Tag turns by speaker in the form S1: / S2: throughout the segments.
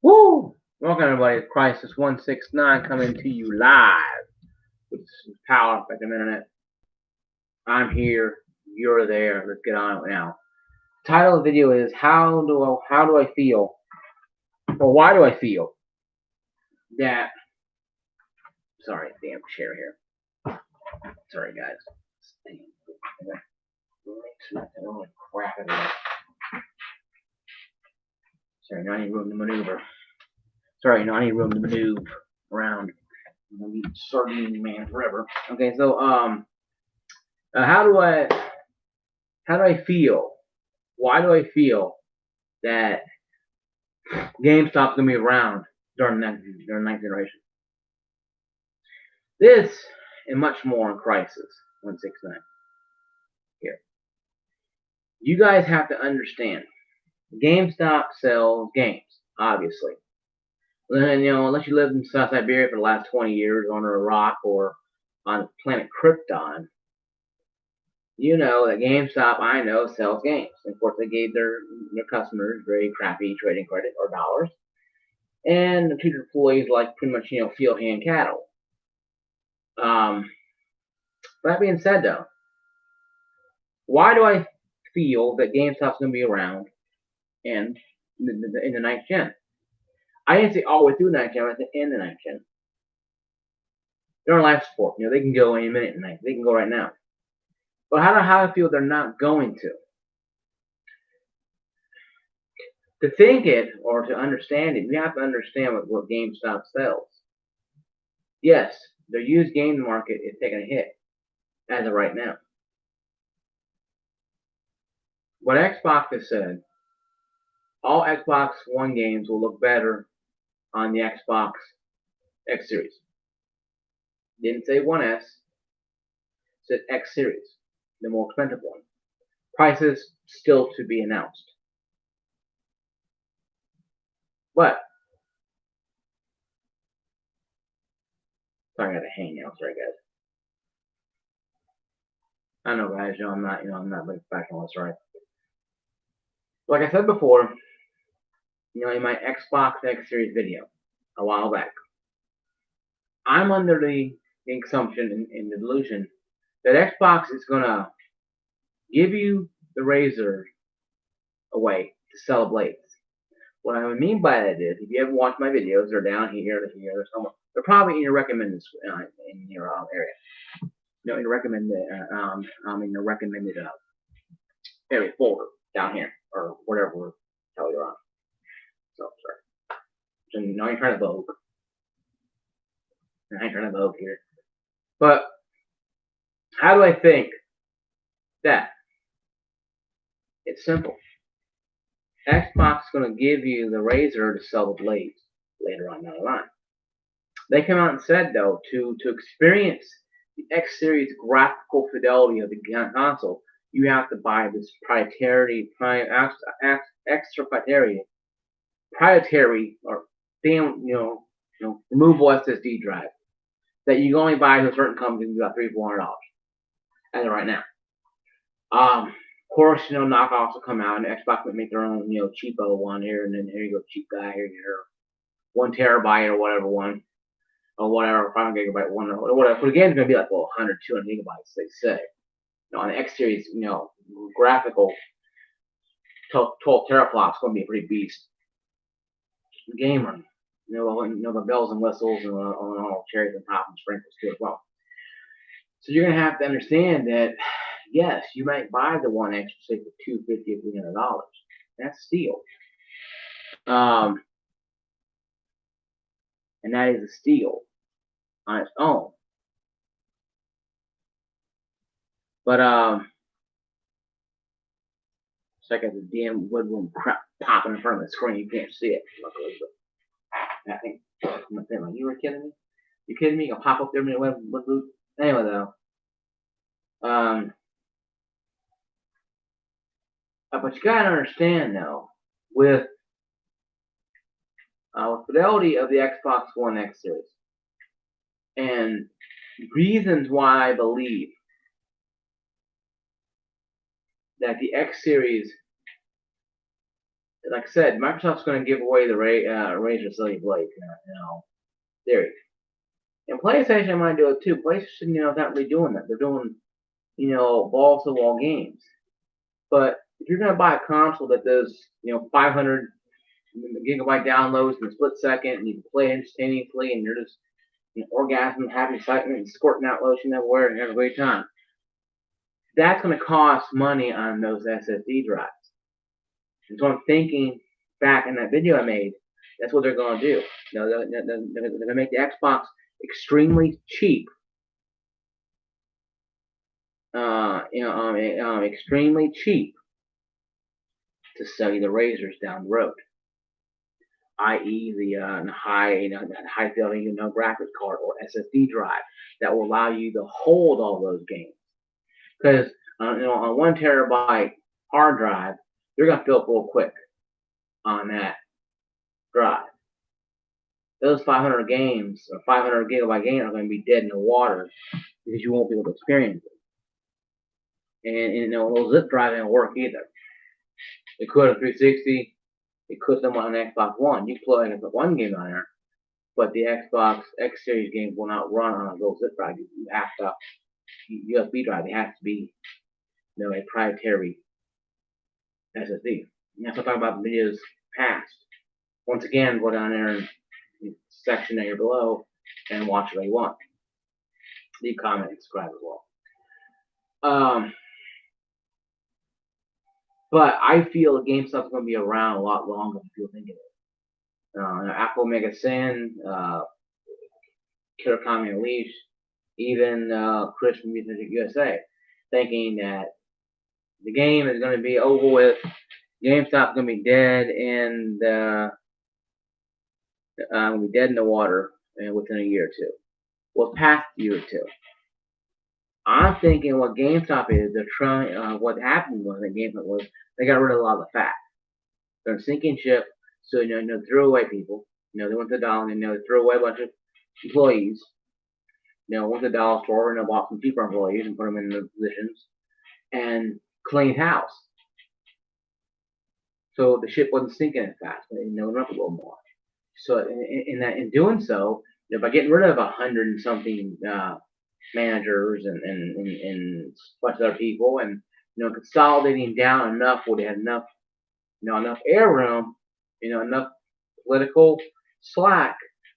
S1: Woo! Welcome everybody. It's Crisis 169 coming to you live with some power up at the internet. I'm here. You're there. Let's get on it now. The title of the video is how do I feel, or why do I feel that? Sorry, damn chair here. Sorry guys. Crap everywhere. Sorry, no, I need room to maneuver. Sorry, no, I need room to maneuver around. I'm gonna be sardine man forever. Okay, so how do I feel? Why do I feel that GameStop's gonna be around during the next generation? This and much more in Crisis 169. Here, you guys have to understand. GameStop sells games, obviously. And unless you lived in South Siberia for the last 20 years under a rock or on the planet Krypton, you know that GameStop, I know, sells games. Of course, they gave their customers very crappy trading credit or dollars, and treated employees like pretty much field hand cattle. That being said, though, why do I feel that GameStop's going to be around in the ninth gen? I didn't say all the way through the ninth gen, I said in the ninth gen. They're on life support. They can go any minute tonight. They can go right now. But how do I feel they're not going to? To think it or to understand it, you have to understand what GameStop sells. Yes, their used game market is taking a hit as of right now. What Xbox has said, all Xbox One games will look better on the Xbox X Series. Didn't say 1S, said X Series, the more expensive one. Prices still to be announced. But sorry, I got to hang now. Sorry, guys. I know, guys. I'm not very professional. That's right. Like I said before, in my Xbox X Series video a while back, I'm under the assumption and the delusion that Xbox is gonna give you the razor away to sell blades. What I mean by that is, if you ever watched my videos, they're down here, they're somewhere. They're probably in your recommended in your area. In the recommended area folder down here or whatever hell you're on. So sorry. So I ain't trying to vogue. I ain't trying to vogue here. But how do I think that? It's simple. Xbox is going to give you the razor to sell the blades later on down the line. They come out and said, though, to experience the X Series graphical fidelity of the console, you have to buy this extra proprietary or removable SSD drive that you can only buy to a certain company for about $300-$400 as of right now. Of course, knockoffs will come out, and Xbox will make their own, cheapo one here, and then here you go, cheap guy, here your 1 terabyte or whatever one, or whatever, 500 gigabyte one, or whatever. But the game's gonna be like 100, 200 gigabytes, they say. On the X Series, graphical 12 teraflops gonna be a pretty beast. Gamer, the bells and whistles and all cherries and top and sprinkles too as well. So you're gonna have to understand that. Yes, you might buy the one X for say for $250 or $300. That's steal. And that is a steal on its own. But it's like the damn woodroom crap popping in front of the screen. You can't see it, luckily. But I think I'm saying, like, you were kidding me? You kidding me? You'll pop up there in the web loop. Anyway, though. But you gotta understand, though, with fidelity of the Xbox One X Series, and reasons why I believe that the X Series like I said, Microsoft's going to give away the Razer Silly Blade, theory. And PlayStation might do it too. PlayStation, is not really doing that. They're doing, balls to wall games. But if you're going to buy a console that does, 500 gigabyte downloads in a split second, and you can play instantaneously, and you're just orgasm, having excitement, and squirting out lotion everywhere, and having a great time, that's going to cost money on those SSD drives. And so I'm thinking back in that video I made, that's what they're going to do. They're going to make the Xbox extremely cheap. Extremely cheap to sell you the Razors down the road, i.e., the high fidelity graphics card or SSD drive that will allow you to hold all those games. Because on 1 terabyte hard drive, they're gonna fill up real quick on that drive. Those 500 games or 500 gigabyte games are going to be dead in the water because you won't be able to experience it. And those zip drives don't work either. It could on 360. It could somewhat on Xbox One. You can play an Xbox One game on there, but the Xbox X Series games will not run on those zip drives. You have to USB drive. It has to be, a proprietary SSD. And that's what I'm talking about the videos past. Once again, go down there and section there below and watch what you want. Leave comment and subscribe as well. But I feel GameStop's going to be around a lot longer than people think it is. Apple Mega Sin, Killer Kami Unleashed, even Chris from Music USA, thinking that the game is going to be over with, GameStop's going to be dead, and going to be dead in the water within a year or two. Well, past a year or two. I'm thinking what GameStop is, they're trying, what happened was at GameStop was they got rid of a lot of the fat. They're sinking ship, so, threw away people. They went to the dollar and, threw away a bunch of employees. Went to the dollar store and bought some cheaper employees and put them in the positions and cleaned house. So the ship wasn't sinking as fast, but it went up a little more. So in doing so, by getting rid of 100 and something managers and a bunch of other people, and consolidating down enough where they had enough enough air room, enough political slack,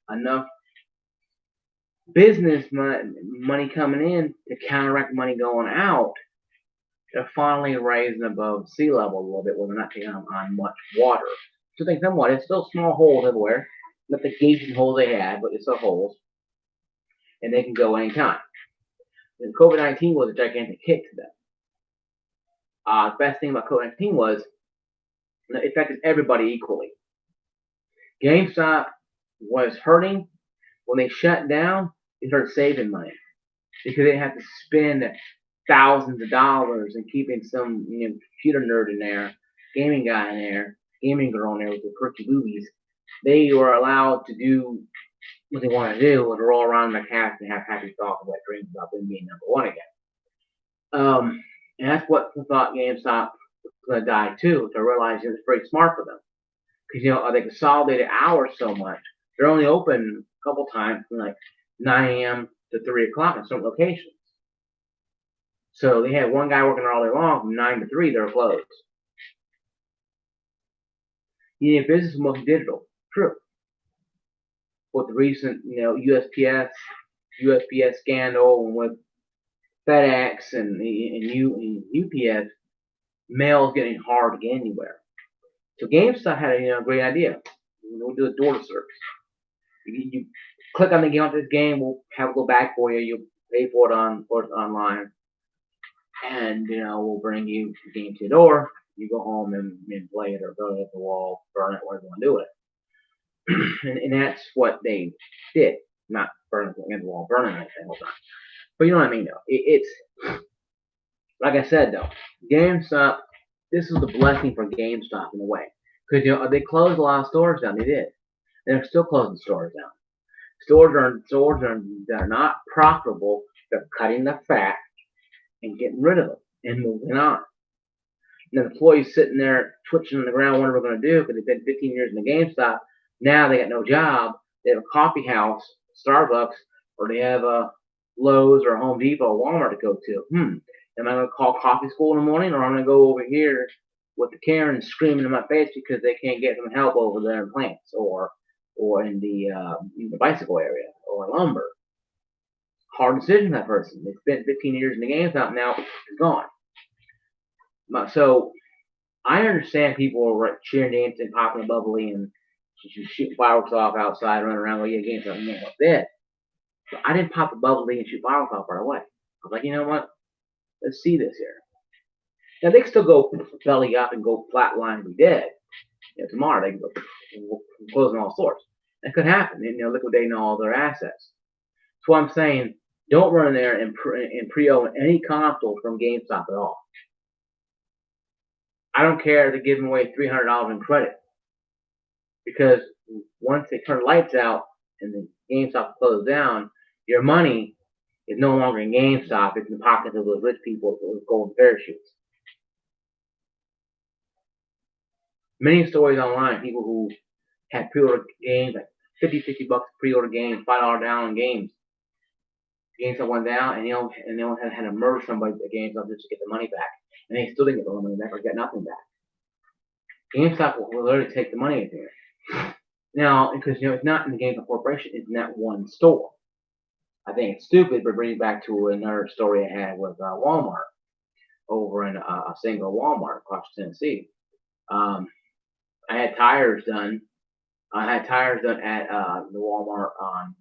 S1: enough business money coming in to counteract money going out. They're finally raising above sea level a little bit where they're not taking on much water. So think somewhat, it's still small holes everywhere. Not the gaping holes they had, but it's still holes. And they can go anytime. And COVID-19 was a gigantic hit to them. The best thing about COVID-19 was it affected everybody equally. GameStop was hurting. When they shut down, they started saving money because they had to spend thousands of dollars and keeping some computer nerd in there, gaming guy in there, gaming girl in there with the quirky boobies. They were allowed to do what they want to do and roll around in their cast and have happy thoughts and wet dreams about them being number one again. And that's what I thought GameStop was going to die too, to realize it was pretty smart for them. Because, they consolidated hours so much. They're only open a couple times from like 9 a.m. to 3 o'clock in certain locations. So they had one guy working there all day long from 9 to 3, they're closed. Business is mostly digital. True. With the recent, USPS scandal and with FedEx and UPS, mail is getting hard to get anywhere. So GameStop had a great idea. We'll do a door service. You click on the game, this game, we'll have it go back for you. You'll pay for it online, and we'll bring you the game to your door. You go home and play it or build it at the wall, burn it, whatever you want to do with it. and that's what they did. Not burn it against the wall, burning it the whole time. But you know what I mean, though. It's like I said, though. GameStop. This is the blessing for GameStop in a way, because they closed a lot of stores down. They did. They're still closing stores down. Stores are not profitable. They're cutting the fat and getting rid of them and moving on. And the employees sitting there twitching on the ground, wondering what we're going to do because they've been 15 years in the GameStop. Now they got no job. They have a coffee house, Starbucks, or they have a Lowe's or Home Depot or Walmart to go to. Am I going to call coffee school in the morning, or am I going to go over here with the Karen screaming in my face because they can't get some help over there in plants or in the bicycle area or lumber? Hard decision for that person. They spent 15 years in the GameStop, now it's gone. So I understand people are cheering, dancing, popping, bubbly, and shooting fireworks off outside, running around, going, yeah, GameStop, and like that. So I didn't pop the bubbly and shoot fireworks off right away. I was like, you know what? Let's see this here. Now they can still go belly up and go flatline and be dead. Tomorrow they can go closing all stores. That could happen. Liquidating all their assets. So I'm saying, don't run in there and pre-own any console from GameStop at all. I don't care if they're giving away $300 in credit, because once they turn the lights out and the GameStop closes down, your money is no longer in GameStop. It's in the pockets of those rich people with golden parachutes. Many stories online, people who had pre-order games, like $50 pre-order games, $5 down on games. GameStop went down, and they had to murder somebody at GameStop just to get the money back, and they still didn't get the money back or get nothing back. GameStop will literally take the money in there. Now, because it's not in the GameStop Corporation, it's in that one store. I think it's stupid, but bring it back to another story I had with Walmart over in a single Walmart across Tennessee. I had tires done. I had tires done at the Walmart on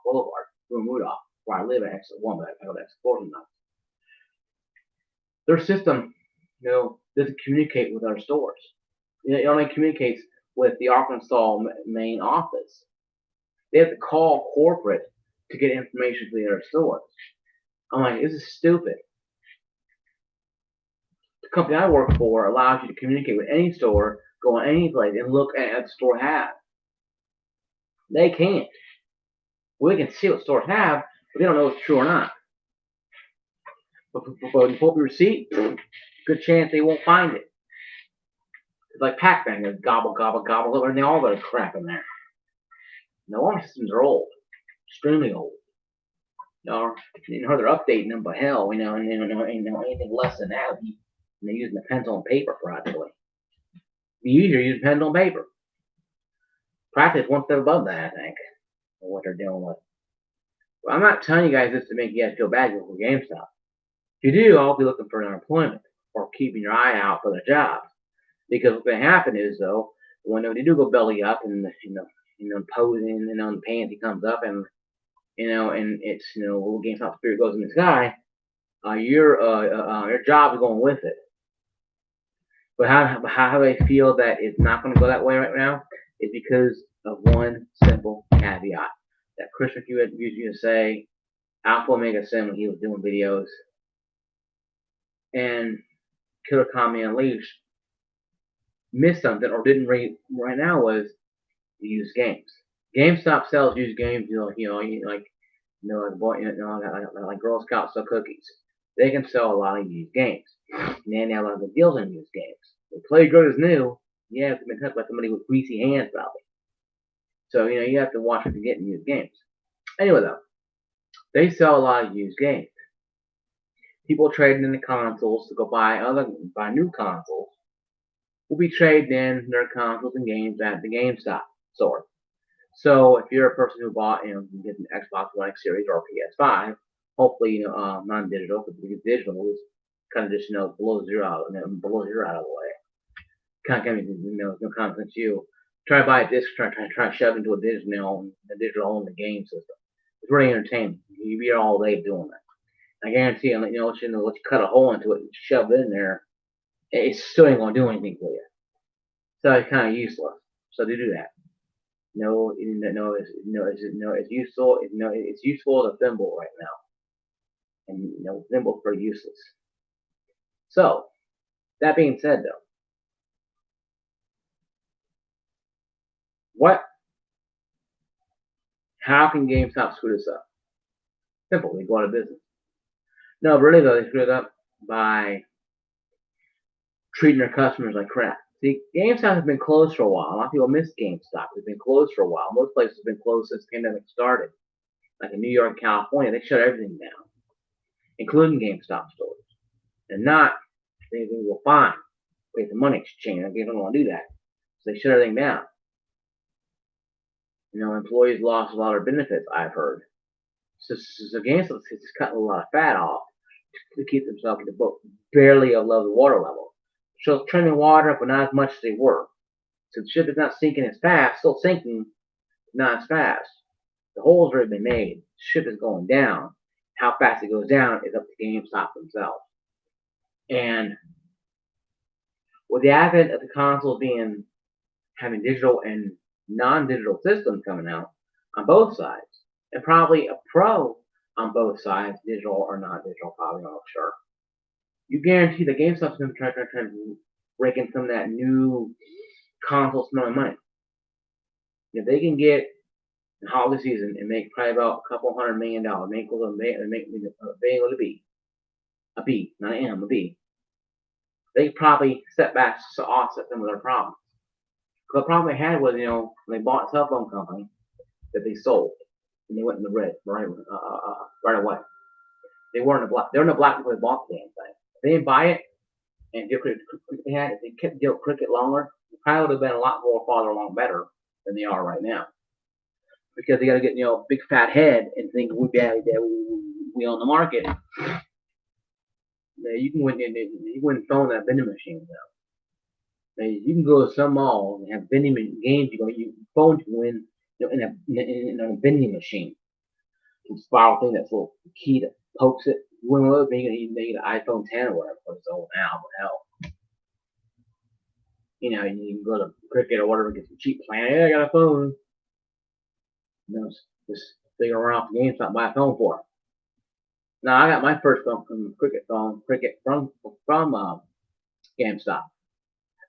S1: Boulevard, Rudolph, where I live at exit 1, but I go to exit 4 now. Their system, doesn't communicate with our stores. It only communicates with the Arkansas main office. They have to call corporate to get information for their stores. I'm like, this is stupid. The company I work for allows you to communicate with any store, go on any place, and look at what the store has. They can't. We can see what stores have, but they don't know if it's true or not. But when you pull up your receipt, good chance they won't find it. It's like Pac-Man, they gobble, gobble, gobble, and they all got crap in there. No, our systems are old, extremely old. You heard they're updating them, but hell, and anything less than that, they're using the pencil and paper practically. You usually use pencil and paper. Practice one step above that, I think, what they're dealing with. Well, I'm not telling you guys this to make you guys feel bad for GameStop. If you do, I'll be looking for unemployment or keeping your eye out for the jobs. Because what's going to happen is, though, when they do go belly up and posing, the pansy comes up and and it's little GameStop spirit goes in the sky, your job is going with it. But how I feel that it's not going to go that way right now is because of one simple caveat that Chris McHugh used to say, Alpha Omega Sim, when he was doing videos, and Killer Kami Unleashed missed something or didn't read right now was used games. GameStop sells used games, like Girl Scouts sell cookies. They can sell a lot of used games. And they have a lot of good deals on used games. The play good is new. Yeah, it's been cut by somebody with greasy hands, probably. So you have to watch what you get in used games. Anyway, though, they sell a lot of used games. People trading in the consoles to go buy new consoles will be trading in their consoles and games at the GameStop store. So if you're a person who bought, get an Xbox One X Series or PS5, hopefully, non-digital, because digital is kind of just, below zero out of the way. Kind of, no confidence you. Try to buy a disc, try to shove into a digital only game system. It's really entertaining. You be all day doing that. I guarantee you, let you cut a hole into it and shove it in there, it still ain't gonna do anything for you. So it's kind of useless. So to do that. It's useful. It's useful as a thimble right now, and thimble's pretty useless. So, that being said, though, how can GameStop screw this up? Simple, they go out of business. No, really though, they screwed it up by treating their customers like crap. See, GameStop has been closed for a while. A lot of people miss GameStop. It's been closed for a while. Most places have been closed since the pandemic started. Like in New York and California, they shut everything down, including GameStop stores. And not anything will fine. Wait, the money exchange. They don't want to do that. So they shut everything down. Employees lost a lot of benefits, I've heard. So GameStop is cutting a lot of fat off to keep themselves at the book barely above the water level. So it's trending water up, but not as much as they were. So the ship is not sinking as fast, still sinking, not as fast. The hole's already been made. The ship is going down. How fast it goes down is up to GameStop themselves. And with the advent of the console having digital and non-digital systems coming out on both sides, and probably a pro on both sides, digital or not digital, probably not sure. You guarantee that GameStop's going to try to rake in some of that new console smelling money. If they can get in holiday season and make probably about a couple $100 million, make a billion with a B, not an M, a B. They probably step back to offset some of their problems. The problem they had was, when they bought a cell phone company that they sold, and they went in the red right away. They weren't in the black. They were in the black before they bought the damn thing. If they didn't buy it and deal Cricket they had, if they kept deal Cricket longer, they probably would have been a lot more farther along better than they are right now. Because they got to get big fat head and think we own the market. You can win phone that vending machine now. You can go to some mall and have vending games. Phone to win in a vending machine. Some spiral thing that's a little key that pokes it. You win with it, maybe an iPhone 10 or whatever. It's old now, but hell. You can go to Cricket or whatever, get some cheap plan. Hey, I got a phone. Just figure around the GameStop, buy a phone for it. Now I got my first phone from Cricket from GameStop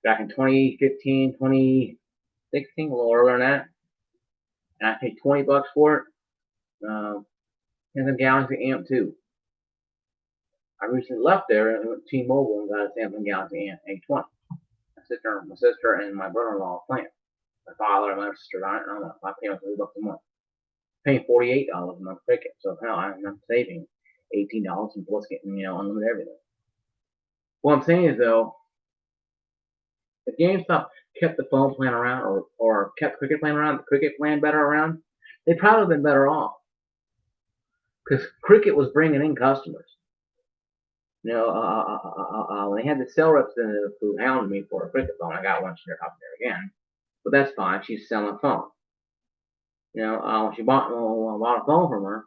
S1: back in 2015, 2016, a little earlier than that, and I paid $20 for it. Samsung Galaxy Amp 2. I recently left there and went to T-Mobile and got a Samsung Galaxy Amp A20. My sister and my brother-in-law playing. My father and my sister, I don't know, I pay $3 a month. Paying $48 a month Cricket, so hell, I'm saving $18 and plus getting unlimited everything. What I'm saying is though, if GameStop kept the phone plan around or kept Cricket plan around, the Cricket plan better around, they'd probably have been better off. Because Cricket was bringing in customers. When they had the sales representative who hounded me for a Cricket phone, I got one. She's up there again, but that's fine. She's selling a phone. When she bought a phone from her,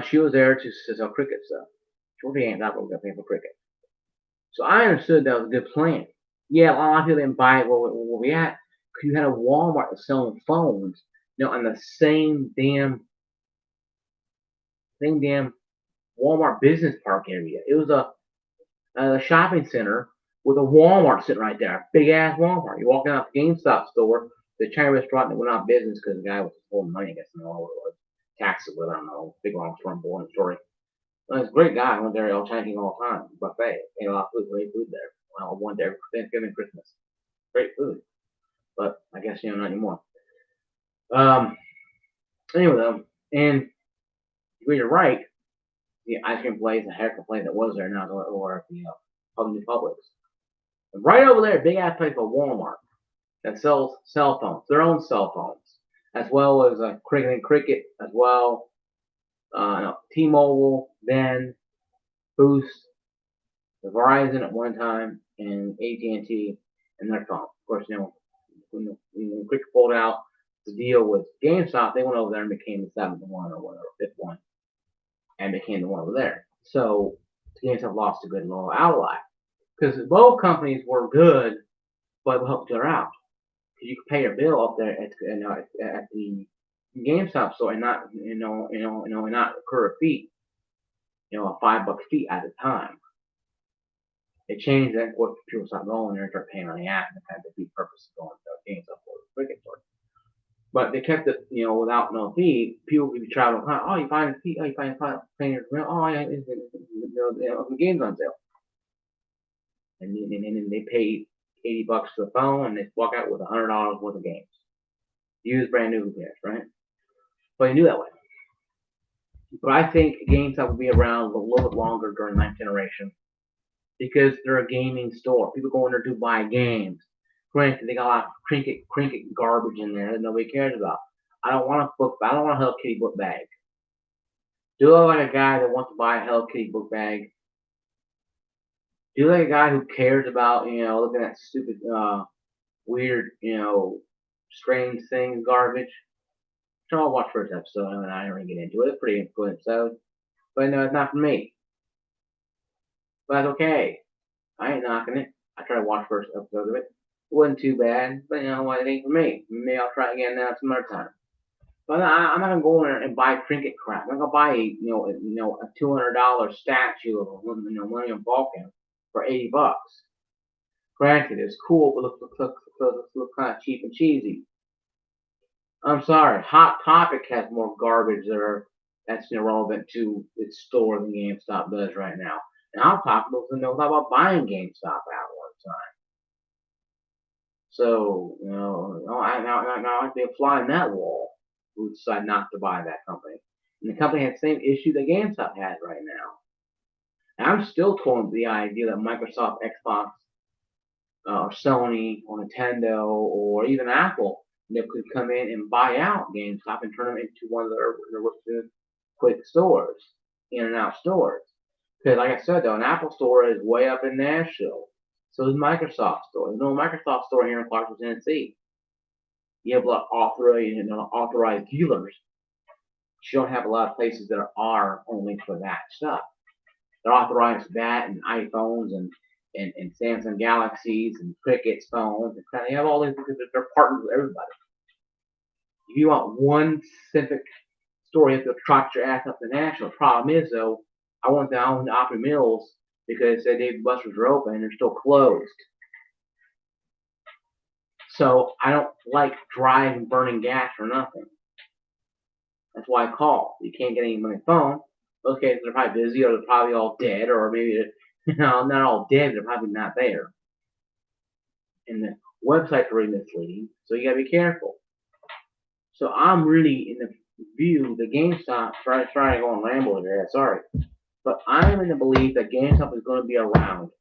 S1: she was there to sell Cricket stuff. She was paying for Cricket. So I understood that was a good plan. Yeah, a lot of people didn't buy it where we at, because you had a Walmart that's selling phones, on the same damn Walmart business park area. It was a shopping center with a Walmart sitting right there, big ass Walmart. You walk out the GameStop store, the Chinese restaurant that went out of business because the guy was holding money, I guess, and all it was taxes with, I don't know, big long term boring story. Well, he's a great guy. I went there all Chinese all the time. Buffet, ate a lot of food, great food there. Well, one day Thanksgiving, Christmas, great food. But I guess not anymore. Anyway though, and you're right. The ice cream place, the haircut place that was there now, or the Publix. Right over there, big ass place called Walmart that sells cell phones, their own cell phones, as well as Cricket, as well, T-Mobile, then Boost, Verizon at one time, and AT&T, and their phone. Of course, when Cricket pulled out the deal with GameStop, they went over there and became the 7th one or whatever, 5th one, and became the one over there. So GameStop lost a good little ally, because both companies were good, but would help each other out. Because you could pay your bill up there at the GameStop store and not not incur a fee, a $5 fee at a time. They changed that. What people stopped going there and start paying on the app, and kind of defeat the purpose of going to GameStop or the Cricket store. But they kept it, without no fee. People could be traveling. Oh, you find a fee. Oh, you find paying your bill. Oh, yeah, the game's on sale. and then they pay $80 for the phone, and they walk out with $100 worth of games, used brand new games, right? But they knew that way. But I think GameStop will be around a little bit longer during ninth generation because they're a gaming store. People go in there to buy games. Granted, they got a lot of crinkle garbage in there that nobody cares about. I don't want a Hello Kitty book bag. Do I like a guy that wants to buy a Hello Kitty book bag? Do you like a guy who cares about, looking at stupid, weird, strange things, garbage? So I'll watch first episode and I don't really get into it. It's a pretty good episode. But no, it's not for me. But that's okay. I ain't knocking it. I tried to watch first episode of it. It wasn't too bad, but you know what, it ain't for me. Maybe I'll try again now some other time. But I'm not gonna go in there and buy trinket crap. I'm not gonna buy a $200 statue of William Balkan for $80. Granted, it's cool, but looks kind of cheap and cheesy. I'm sorry, Hot Topic has more garbage that's irrelevant to its store than GameStop does right now. And Hot Topic doesn't know about buying GameStop at one time. So, I'd be a fly in that wall who decide not to buy that company. And the company has the same issue that GameStop has right now. And I'm still torn with the idea that Microsoft, Xbox, or Sony, or Nintendo, or even Apple, could come in and buy out GameStop and turn them into one of their quick stores, in and out stores. Because, like I said, though, an Apple store is way up in Nashville. So is Microsoft store. There's no Microsoft store here in Clarksville, Tennessee. You have a lot of authorized dealers. But you don't have a lot of places that are only for that stuff. They're authorized for that and iPhones and Samsung Galaxies and Cricket's phones. And you have all these because they're partners with everybody. If you want one specific store, you have to trot your ass up to Nashville. The problem is, though, I went down to Opry Mills because they said Dave & Buster's are open and they're still closed. So I don't like driving, burning gas for nothing. That's why I call. You can't get any on the phone. Okay, they're probably busy, or they're probably all dead, or maybe not all dead. They're probably not there. And the websites are really misleading, so you gotta be careful. So I'm really in the view that GameStop. Trying to go on ramble here. Sorry, but I'm in the belief that GameStop is going to be around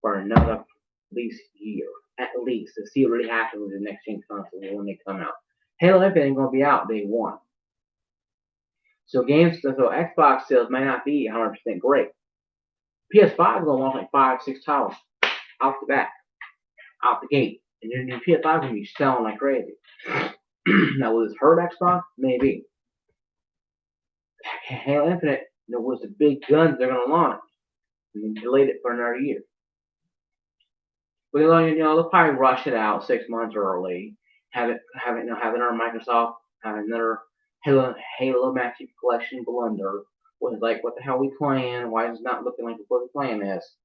S1: for another at least year, at least, to see what really happens with the next gen console when they come out. Halo Infinite ain't going to be out day one. So Xbox sales may not be 100% great. PS5 is going to launch like 5-6 titles out the back, out the gate, and your new PS5 is going to be selling like crazy. Now, will this hurt Xbox? Maybe. Halo Infinite was the big guns they're going to launch, and they delayed it for another year. But they'll probably rush it out 6 months early. Have it on Microsoft. Have another Halo Massive Collection blunder. Was like, what the hell are we playing? Why is it not looking like we're playing this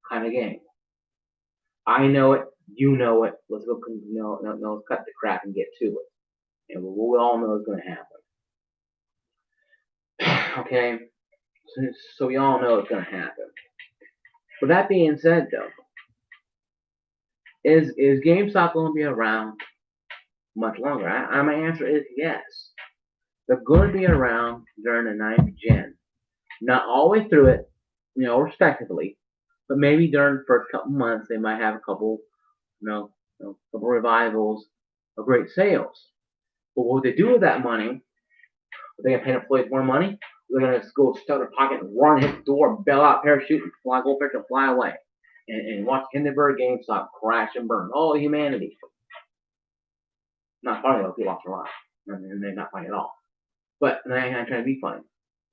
S1: kind of game? I know it. You know it. Let's go. Let's cut the crap and get to it. And we all know it's going to happen. Okay. So we all know it's going to happen. With that being said, though, is GameStop going to be around much longer? My answer is yes. They're going to be around during the 9th gen. Not all the way through it, respectively, but maybe during the first couple months they might have a couple, couple revivals of great sales. But what they do with that money? Are they going to pay employees more money? They're going to go stuff their pocket and run, hit the door, bail out, parachute, and fly, go pitch and fly away. And watch Hindenburg GameStop crash and burn. All humanity. Not funny though, people lost their lives. And they're not funny at all. But I'm not trying to be funny. I'm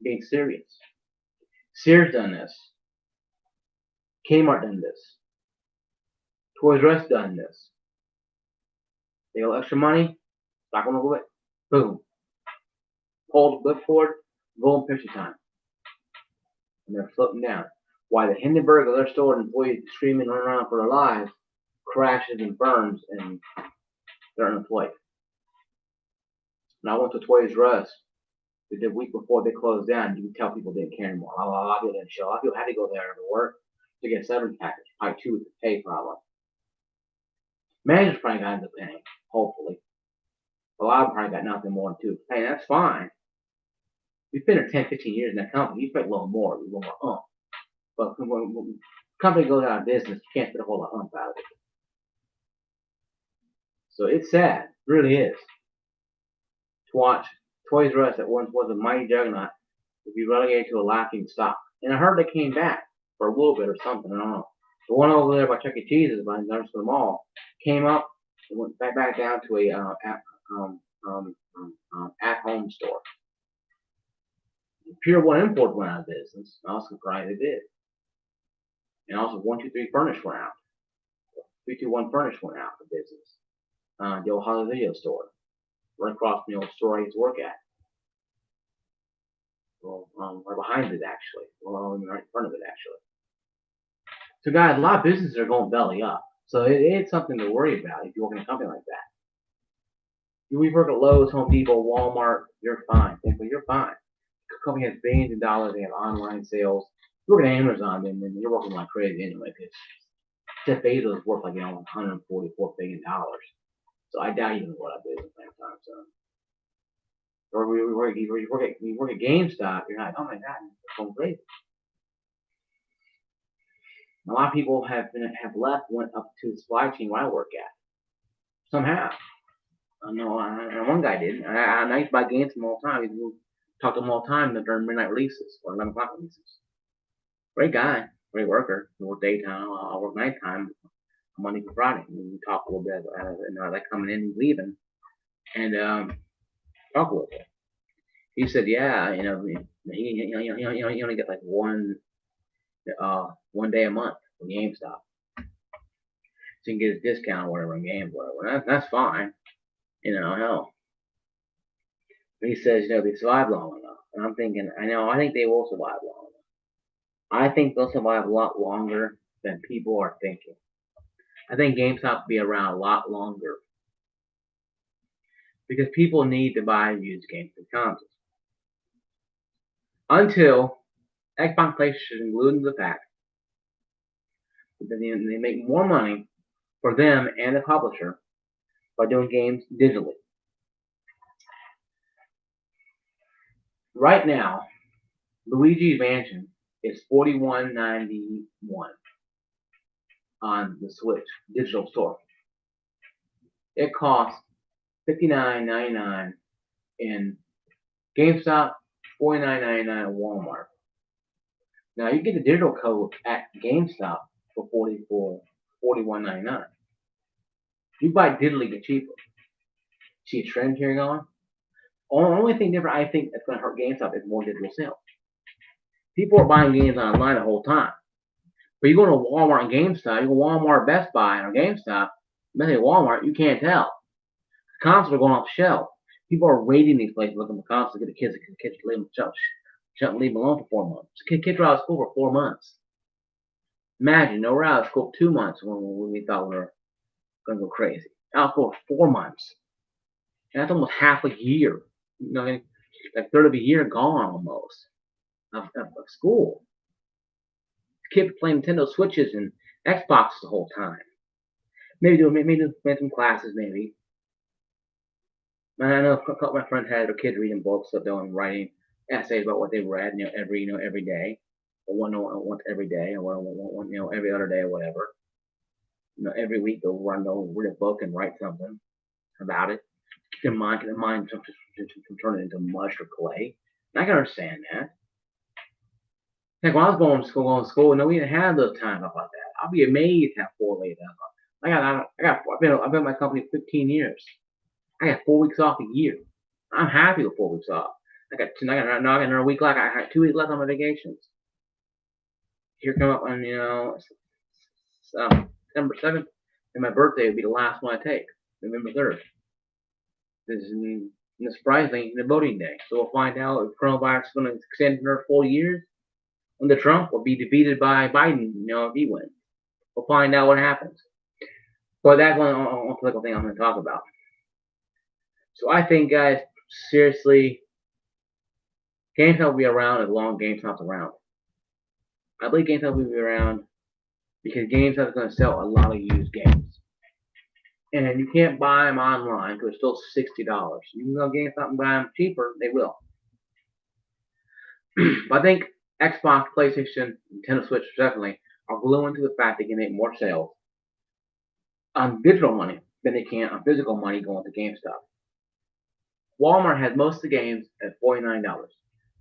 S1: being serious. Sears done this. Kmart done this. Toys R Us done this. They got extra money, stock on a little bit, boom. Pull the clipboard, golden picture time. And they're floating down. Why the Hindenburg of their store employees screaming and running around for their lives crashes and burns and they're unemployed. And I went to Toys R Us The week before they closed down, you could tell people didn't care anymore. A lot of people didn't show. A lot of people had to go there to work to get a severance package. Probably 2 weeks of pay, probably. Managers probably got into paying, hopefully. A lot of them probably got nothing more than 2 weeks of pay. That's fine. You've been there 10, 15 years in that company. You expect a little more, But when a company goes out of business, you can't get a whole lot out of it. So it's sad, it really is, to watch Toys R Us that once was a mighty juggernaut to be relegated to a laughing stock. And I heard they came back for a little bit or something. I don't know. The one over there by Chuck E. Cheese's, by Nursery Mall, came up and went back down to a at-home store. Pier 1 Import went out of business. I was surprised they did. And also 123 Furnish went out. 321 Furnish went out of business. The old Hollywood Video store, right across from the old store I used to work at. Well, right behind it actually. Well, right in front of it actually. So guys, a lot of businesses are going belly up. So it's something to worry about if you work in a company like that. We work at Lowe's, Home Depot, Walmart, you're fine. Thankfully, you're fine. The company has billions of dollars. They have online sales. You work at Amazon, then you're working like crazy anyway. Because Jeff Bezos is worth like $144 billion. So I doubt you can go out of business anytime soon. Or you work at GameStop, you're like, oh my god, it's going crazy. A lot of people have left, went up to the supply chain where I work at. Some have. I know, and one guy didn't. I used to buy games from him all the time. We talk to him all the time during midnight releases or 11 o'clock releases. Great guy, great worker. He worked daytime, I work nighttime, Monday to Friday. We talk a little bit, like coming in and leaving, and talk a little bit. He said, yeah, he only get like one day a month from GameStop. So you can get a discount or whatever in games, whatever. That's fine. Hell. But he says, they survived long enough. And I'm thinking, I think they will survive long enough. I think they'll survive a lot longer than people are thinking. I think GameStop will be around a lot longer. Because people need to buy used games and consoles. Until Xbox PlayStation glued into the fact that they make more money for them and the publisher by doing games digitally. Right now, Luigi's Mansion is $41.91 on the Switch digital store. It costs $59.99 in GameStop, $49.99 at Walmart. Now you get the digital code at GameStop for $41.99. You buy it digitally, get cheaper. See a trend here going? The only thing different I think that's going to hurt GameStop is more digital sales. People are buying games online the whole time. But you go to Walmart and GameStop, you go to Walmart, Best Buy, or GameStop, maybe Walmart, you can't tell. The consoles are going off the shelf. People are raiding these places looking for consoles to get the kids to leave them alone for 4 months. Kids were out of school for 4 months. Imagine, we're out of school 2 months when we thought we were going to go crazy. Out of school for 4 months. And that's almost half a year. Like a third of a year gone almost of school. Kids playing Nintendo Switches and Xboxes the whole time. Maybe some classes, maybe. I know a couple of my friends had their kids reading books, so they're writing essays about what they read, every day, or once every day, or every other day, or whatever. Every week they'll read a book and write something about it. Keep their mind to turn it into mush or clay. And I can understand that. Heck, when I was going to school, we didn't have those times like that. I'll be amazed how poor laid up. I've been in my company 15 years. I got 4 weeks off a year. I'm happy with 4 weeks off. I got another week left. I had 2 weeks left on my vacations. Here come up on December 7th, and my birthday will be the last one I take, November 3rd. This is surprisingly the voting day. So we'll find out if coronavirus is going to extend another 4 years. When the Trump will be defeated by Biden, if he wins. We'll find out what happens. But that's one political thing I'm going to talk about. So I think, guys, seriously, GameStop will be around as long as GameStop's around. I believe GameStop will be around because GameStop is going to sell a lot of used games. And you can't buy them online because it's still $60. You can go to GameStop and buy them cheaper, they will. But I think Xbox, PlayStation, Nintendo Switch definitely are gluing to the fact they can make more sales on digital money than they can on physical money going to GameStop. Walmart has most of the games at $49.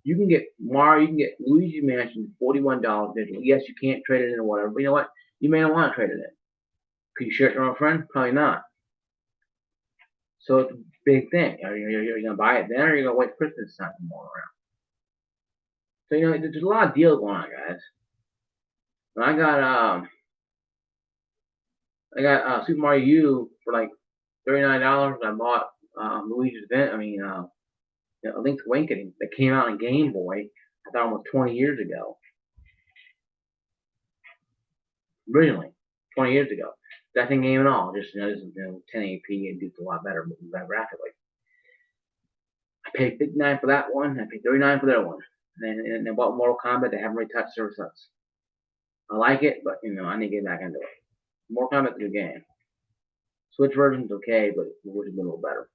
S1: You can get Mario, you can get Luigi Mansion $41 digital. Yes, you can't trade it in or whatever, but you know what? You may not want to trade it in. Could you share it with your friend? Probably not. So it's a big thing. Are you going to buy it then, or are you going to wait Christmas time to come around? So there's a lot of deals going on, guys. And I got Super Mario U for like $39. I bought Luigi's Event. Link's Awakening that came out on Game Boy. I thought almost 20 years ago. Originally, 20 years ago. That thing game at all. Just 1080p and it's a lot better graphically. I paid $59 for that one. I paid $39 for that one. And I bought Mortal Kombat. They haven't really touched ever since. I like it, but I need to get back into it. Mortal Kombat's a good game. Switch version's okay, but it would have been a little better.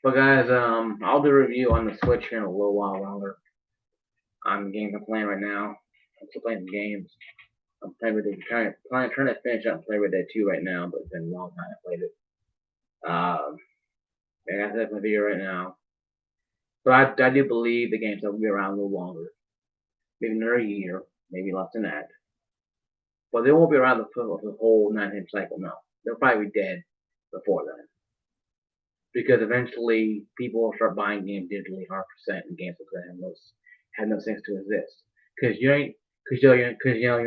S1: But guys, I'll do a review on the Switch here in a little while longer. On the games I'm playing right now. I'm still playing the games. I'm trying to finish up Play with Dead 2 right now, but it's been a long time I played it. I got that in my video right now. But I do believe the games will be around a little longer. Maybe another year, maybe less than that. But they won't be around the whole 9-inch cycle, no. They'll probably be dead before then. Because eventually people will start buying games digitally 100% and games will have no sense to exist. Because you're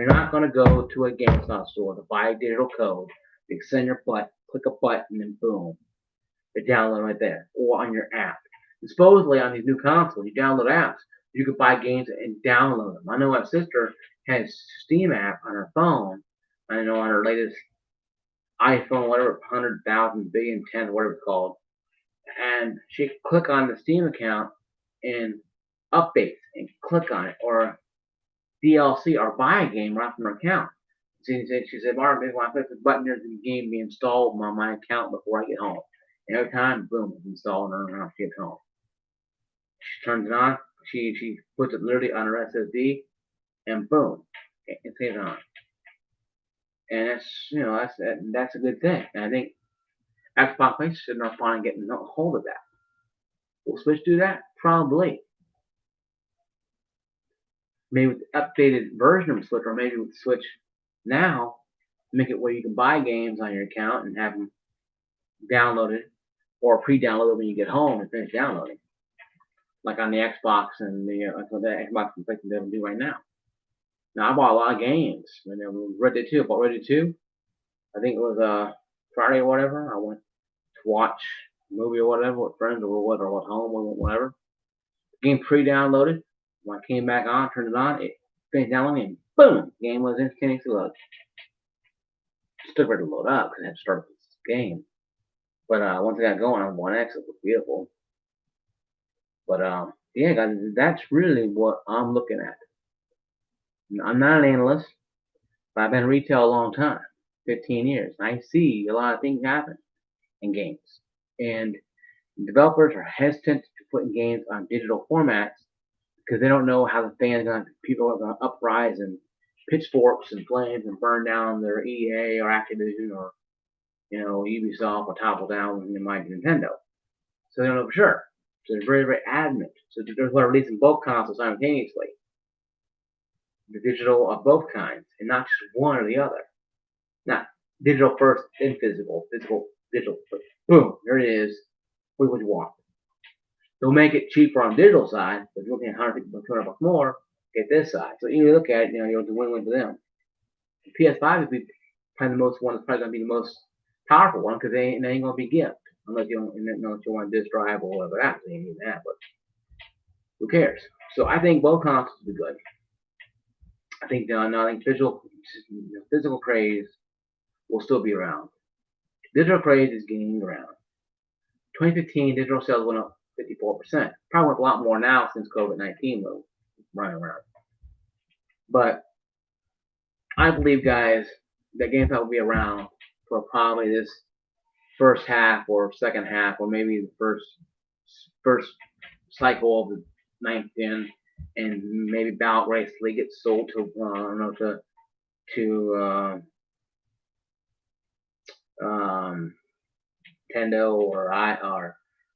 S1: not going to go to a GameStop store to buy a digital code, you send your butt, click a button, and boom, they download right there, or on your app. And supposedly on these new consoles, you download apps, you could buy games and download them. I know my sister has Steam app on her phone. I know on her latest iPhone, whatever, 100,000 billion 10, whatever it's called, and she could click on the Steam account and updates and click on it, or DLC, or buy a game right from her account. She said, Martin, when I click the button, there's the game be installed on my account before I get home. And every time, boom, it's installed on her when she gets home. She turns it on, she puts it literally on her SSD, and boom, it stays on. And that's a good thing. And I think Xbox PlayStation are finally getting a hold of that. Will Switch do that? Probably. Maybe with the updated version of Switch, or maybe with Switch now, make it where you can buy games on your account and have them downloaded or pre-downloaded when you get home and finish downloading, like on the Xbox and the Xbox and PlayStation do right now. Now I bought a lot of games. Red Dead 2. I bought Red Dead 2. I think it was Friday or whatever. I went to watch a movie or whatever with friends or whatever, or at home or whatever. Game pre-downloaded. When I came back on, turned it on, it finished downloading, and boom, game was instantaneously loaded. It took forever to load up because I had to start this game. But once I got going on 1X, it was beautiful. But yeah, guys, that's really what I'm looking at. I'm not an analyst, but I've been in retail a long time, 15 years. And I see a lot of things happen in games. And developers are hesitant to put in games on digital formats because they don't know how the people are going to uprise and pitchforks and flames and burn down their EA or Activision or Ubisoft or topple down my Nintendo. So they don't know for sure. So they're very, very adamant. So they're going to release both consoles simultaneously. The digital of both kinds, and not just one or the other. Not digital first, then physical, digital. Boom, there it is. What you want? They'll make it cheaper on the digital side, but if you're looking at $100 more, get this side. So you look at it, it's a win-win for them. The Ps5 is probably the most one that's probably going to be the most powerful one because they ain't going to be gift unless you want disk drive or whatever that. They need that, but who cares? So I think both consoles will be good. I think physical craze will still be around. Digital craze is gaining ground. 2015 digital sales went up 54%. Probably worth a lot more now since COVID-19 was running around. But I believe, guys, that GameStop will be around for probably this first half or second half, or maybe the first cycle of the ninth gen, and maybe Ballot Race League gets sold to I don't know to Nintendo or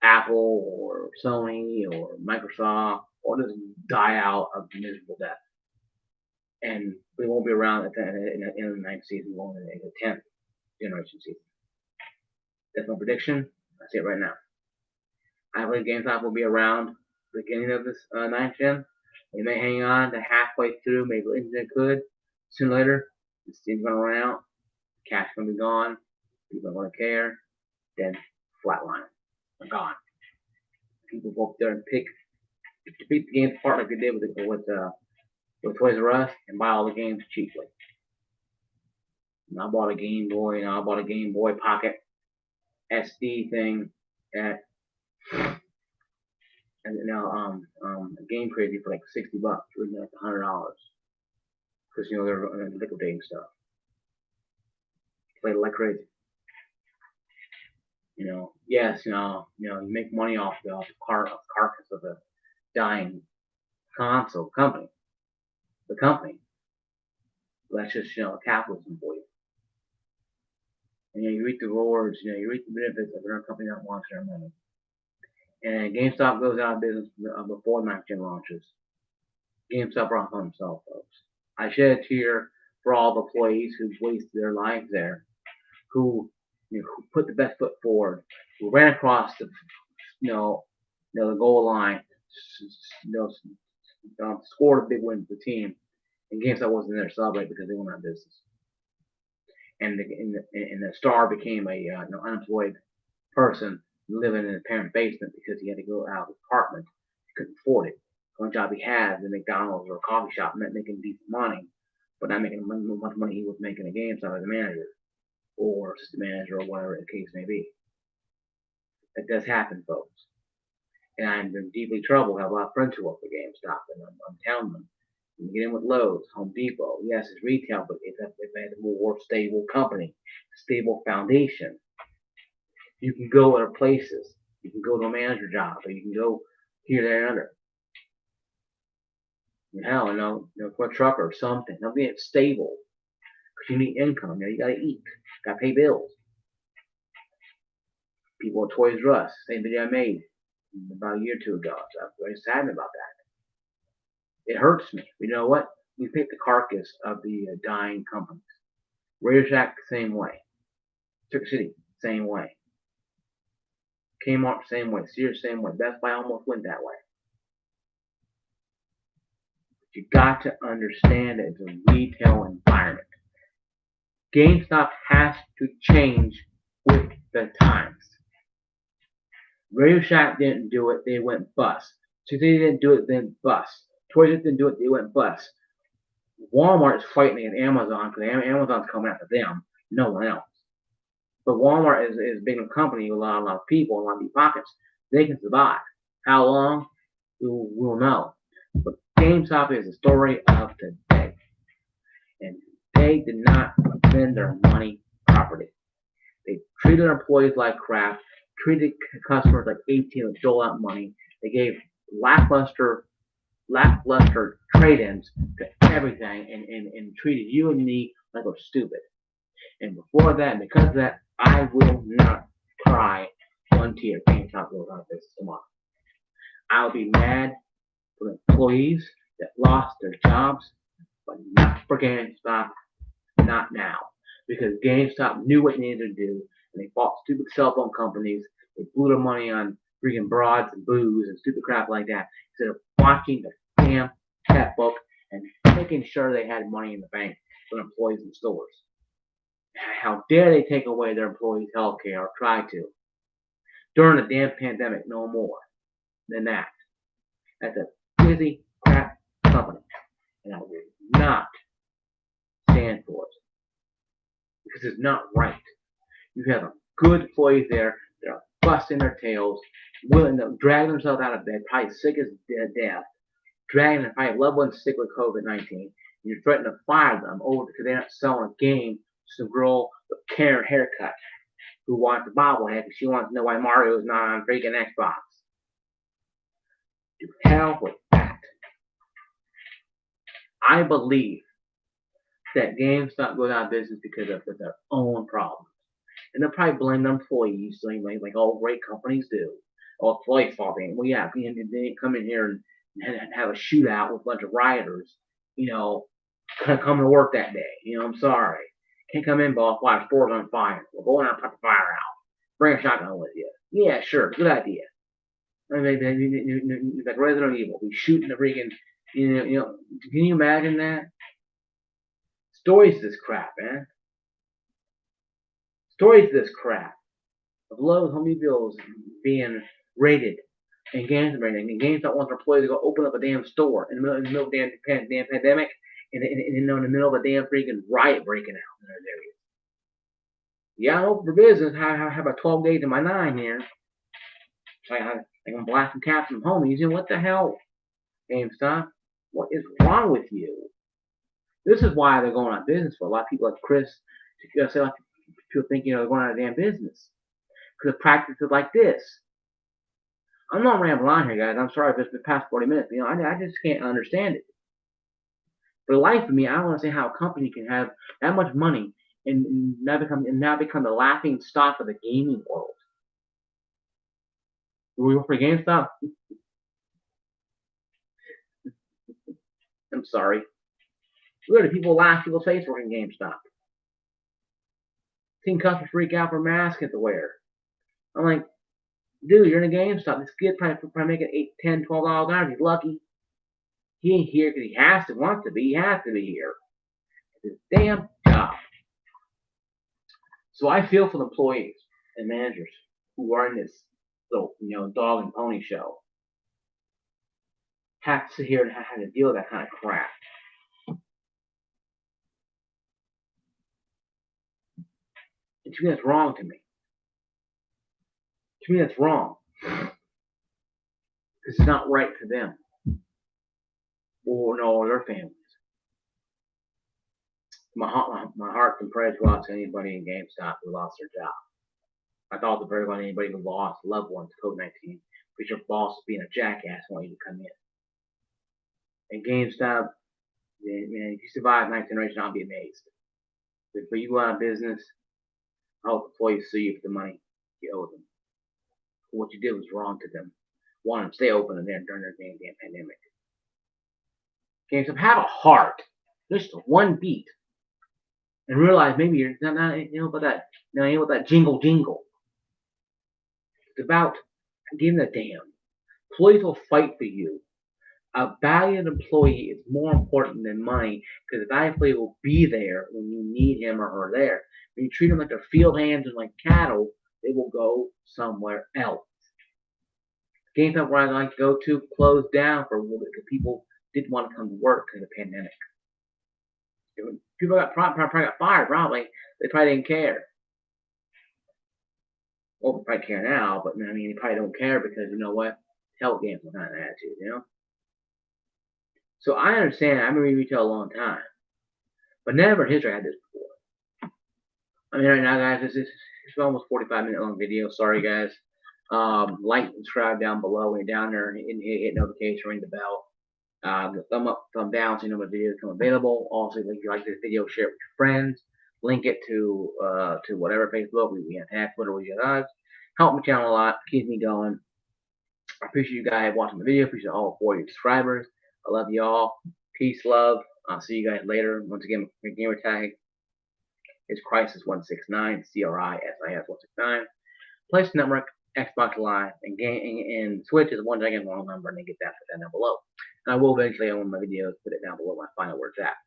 S1: Apple or Sony or Microsoft, or just die out of miserable death. And we won't be around in the ninth season, we'll only in the 10th generation season. That's my prediction. I see it right now. I believe GameStop will be around the beginning of this ninth gen. They may hang on to halfway through, maybe they could. Sooner or later, the steam's gonna run out, cash gonna be gone, people aren't gonna care, then flatline. They're gone. People go up there and pick the games apart like they did with Toys R Us and buy all the games cheaply. And I bought a Game Boy, I bought a Game Boy Pocket SD thing at Game Crazy for like $60, really like $100, because they're liquidating stuff. Played like crazy. Yes, you make money off the carcass of the dying console company, the company. That's just capitalism for you. And you reap the rewards, you reap the benefits of a company that wants their money. And GameStop goes out of business before next gen launches. GameStop brought on himself, folks. I shed a tear for all the employees who wasted their lives there, who put the best foot forward, who ran across the goal line, scored a big win for the team, and GameStop wasn't there to celebrate because they went out of business. And the star became a unemployed person living in a parent basement because he had to go out of his apartment. He couldn't afford it. The only job he had was a McDonald's or a coffee shop, meant making decent money, but not making much money he was making at GameStop as a manager or assistant manager or whatever the case may be. That does happen, folks. And I'm in deeply trouble. I have a lot of friends who work for GameStop, and I'm telling them, you can get in with Lowe's, Home Depot. Yes, it's retail, but it's a more stable company, stable foundation. You can go other places. You can go to a manager job, or you can go here, there, and under. Hell, for a trucker or something. Something that's stable. Because you need income. You gotta eat. You gotta pay bills. People at Toys R Us, same video I made about a year or two ago. So I'm very sad about that. It hurts me. You know what? We pick the carcass of the dying companies. Radio Shack, same way. Circuit City, same way. Kmart, same way. Sears, same way. Best Buy almost went that way. But you got to understand that it's a retail environment. GameStop has to change with the times. Radio Shack didn't do it, they went bust. City didn't do it, they went bust. Toys R Us didn't do it, they went bust. Walmart is fighting against Amazon because Amazon's coming after them, no one else. But Walmart is a big company with a lot of people, a lot of deep pockets. They can survive. How long? We'll know. But GameStop is the story of today. And they did not spend their money properly. They treated their employees like crap, treated customers like 18 and stole out money. They gave lackluster trade-ins to everything and treated you and me like we're stupid. And before that, because of that, I will not cry one tear. GameStop goes out of business tomorrow. I'll be mad for the employees that lost their jobs, but not for GameStop, not now. Because GameStop knew what they needed to do, and they bought stupid cell phone companies. They blew their money on freaking broads and booze and stupid crap like that, instead of watching the damn checkbook and making sure they had money in the bank for employees in stores. How dare they take away their employees' health care, or try to, during the damn pandemic, no more than that. That's a busy crap company, and I will not stand for it, because it's not right. You have good employees there that are busting their tails, willing to drag themselves out of bed, probably sick as death, dragging their probably loved ones sick with COVID-19. You're threatening to fire them over because they're not selling a game to some girl with Karen haircut who wants a bobblehead because she wants to know why Mario is not on freaking Xbox. To hell with that. I believe that GameStop goes out of business because of their own problems. And they'll probably blame their employees, like all great companies do. Oh, employees' fault. Well, yeah, they didn't come in here and have a shootout with a bunch of rioters, come to work that day. I'm sorry. Can't come in, boss, while the store's on fire. We'll go in there and put the fire out. Bring a shotgun with you. Yeah, sure, good idea. I mean, like Resident Evil, we shooting the freaking, can you imagine that? Stories of this crap, man. Stories of this crap. Of Lowe's, Home Depot being raided and GameStop wants their employees to go open up a damn store in the middle of the damn pandemic and in the middle of a damn freaking riot breaking out in those areas. Yeah, I'm open for business. I have about 12 days in my 9 here. I'm blasting caps from homies. What the hell, GameStop? What is wrong with you? This is why they're going out of business for a lot of people like Chris. A lot of people think they're going out of damn business because of practices like this. I'm not rambling on here, guys. I'm sorry if it's the past 40 minutes. I just can't understand it. For the life of me, I don't understand how a company can have that much money and now become the laughing stock of the gaming world. We work for GameStop. I'm sorry. Literally, people laugh people's face working GameStop. Seen customers freak out for masks to wear. I'm like, dude, you're in a GameStop. This kid probably making $8, $10, $12 an hour. He's lucky. He ain't here because he wants to be. He has to be here. It's his damn job. So I feel for the employees and managers who are in this little, dog and pony show. Have to sit here and have to deal with that kind of crap. And to me, that's wrong to me. To me, that's wrong. Because it's not right for them. Or their families. My heart and prayers go out to anybody in GameStop who lost their job. I thought the very about anybody who lost loved ones to COVID-19 because your boss is being a jackass and want you to come in. And GameStop, if you survive 9th generation, I'll be amazed. But for you go out of business, I hope employees sue you for the money you owe them. What you did was wrong to them. Want them to stay open during their damn pandemic. GameStop, have a heart. Just one beat. And realize maybe you're not about that. Ain't about that jingle. It's about giving a damn. Employees will fight for you. A valued employee is more important than money because a valued employee will be there when you need him or her there. When you treat them like they're field hands and like cattle, they will go somewhere else. GameStop, where I like to go to, closed down for a little bit because people didn't want to come to work because of the pandemic. People probably got fired, probably. They probably didn't care. Well, they probably care now, but they probably don't care because, you know what? Hell games with that attitude, So I understand. I've been in retail a long time. But never in history had this before. Right now, guys, this is almost 45-minute long video. Sorry, guys. Like and subscribe down below when you're down there and hit notification, ring the bell. Thumb up, thumb down so you know when videos come available. Also, if you like this video, share it with your friends. Link it to whatever Facebook. We have Twitter with you guys. Help my channel a lot. Keeps me going. I appreciate you guys watching the video. Appreciate all 40 subscribers. I love you all. Peace, love. I'll see you guys later. Once again, my gamer tag is Crisis169, CRISIS169. PlayStation Network, Xbox Live, and Switch is one second long number, and they get that down below. And I will eventually, on my videos, put it down below when I find out where it's at.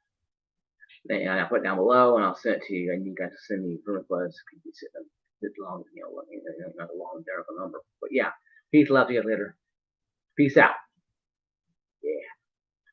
S1: And I'll put it down below, and I'll send it to you, and you guys send me friend requests. Could be sitting this long, not a long, terrible number. But yeah, peace, love to you guys later. Peace out. Yeah.